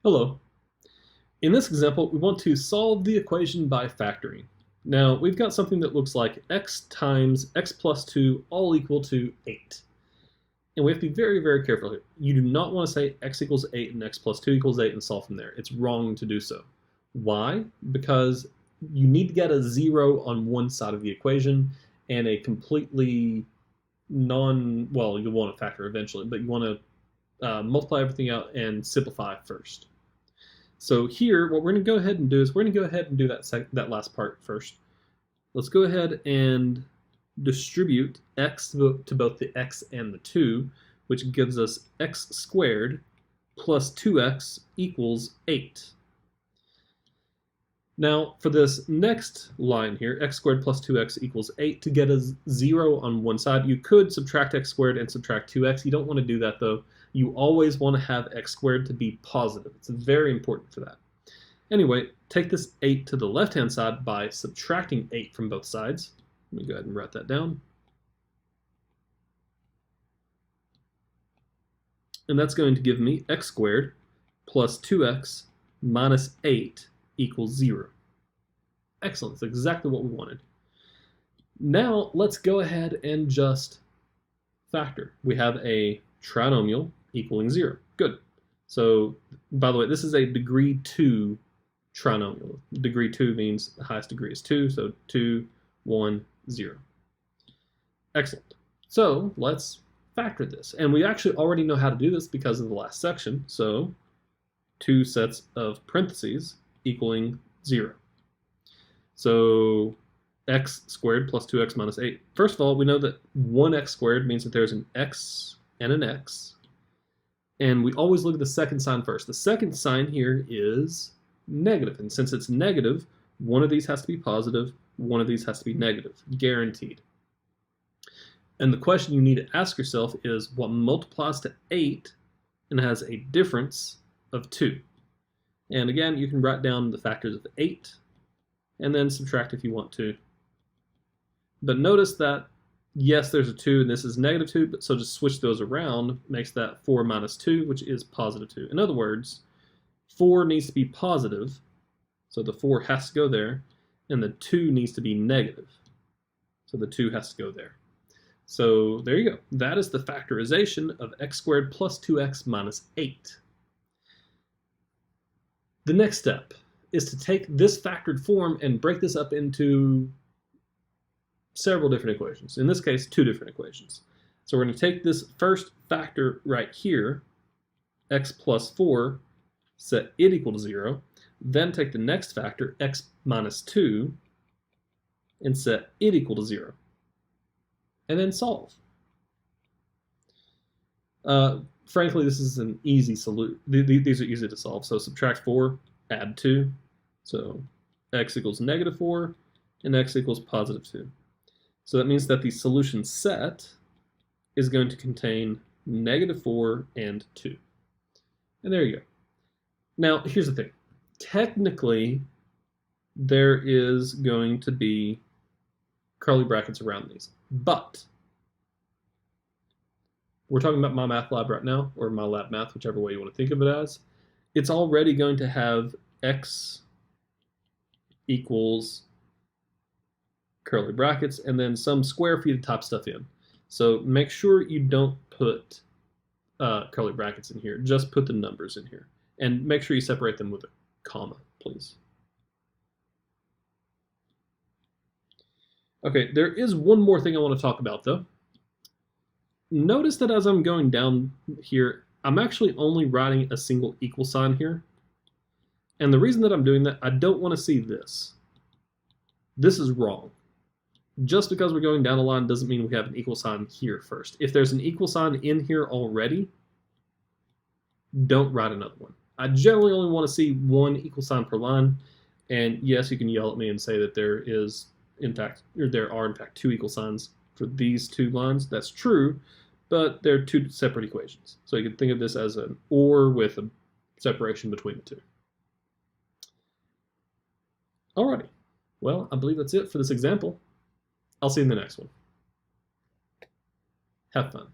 Hello. In this example, we want to solve the equation by factoring. Now, we've got something that looks like x times x plus 2 all equal to 8. And we have to be very, very careful here. You do not want to say x equals 8 and x plus 2 equals 8 and solve from there. It's wrong to do so. Why? Because you need to get a 0 on one side of the equation and a completely well, you'll want to factor eventually, but you want to multiply everything out and simplify first. So here, what we're going to go ahead and do is we're going to go ahead and do that last part first. Let's go ahead and distribute x to both the x and the 2, which gives us x squared plus 2x equals 8. Now, for this next line here, x squared plus 2x equals 8, to get a 0 on one side, you could subtract x squared and subtract 2x. You don't want to do that, though. You always want to have x squared to be positive. It's very important for that. Anyway, take this 8 to the left-hand side by subtracting 8 from both sides. Let me go ahead and write that down. And that's going to give me x squared plus 2x minus 8 equals 0. Excellent. That's exactly what we wanted. Now, let's go ahead and just factor. We have a trinomial equaling 0. Good. So, by the way, this is a degree 2 trinomial. Degree 2 means the highest degree is 2, so 2, 1, 0. Excellent. So, let's factor this. And we actually already know how to do this because of the last section. So, 2 sets of parentheses equaling 0. So, x squared plus 2x minus 8. First of all, we know that 1x squared means that there's an x and an x. And we always look at the second sign first. The second sign here is negative. And since it's negative, one of these has to be positive, one of these has to be negative. Guaranteed. And the question you need to ask yourself is what multiplies to 8 and has a difference of 2? And again, you can write down the factors of 8 and then subtract if you want to. But notice that, yes, there's a 2 and this is negative 2, but so just switch those around, makes that 4 minus 2, which is positive 2. In other words, 4 needs to be positive, so the 4 has to go there, and the 2 needs to be negative, so the 2 has to go there. So there you go. That is the factorization of x squared plus 2x minus 8. The next step is to take this factored form and break this up into several different equations. In this case, 2 different equations. So we're going to take this first factor right here, x plus 4, set it equal to 0. Then take the next factor, x minus 2, and set it equal to 0. And then solve. Frankly, this is an easy solution. These are easy to solve. So subtract 4, add 2. So x equals negative 4, and x equals positive 2. So that means that the solution set is going to contain negative 4 and 2. And there you go. Now, here's the thing. Technically, there is going to be curly brackets around these. But we're talking about my math lab right now, or my lab math, whichever way you want to think of it as. It's already going to have x equals curly brackets, and then some square for you to type stuff in. So make sure you don't put curly brackets in here. Just put the numbers in here. And make sure you separate them with a comma, please. Okay, there is one more thing I want to talk about, though. Notice that as I'm going down here, I'm actually only writing a single equal sign here. And the reason that I'm doing that, I don't want to see this. This is wrong. Just because we're going down a line doesn't mean we have an equal sign here first. If there's an equal sign in here already, don't write another one. I generally only want to see one equal sign per line. And yes, you can yell at me and say that there are in fact 2 equal signs for these 2 lines. That's true, but they're 2 separate equations. So you can think of this as an or with a separation between the 2. Alrighty. Well, I believe that's it for this example. I'll see you in the next one. Have fun.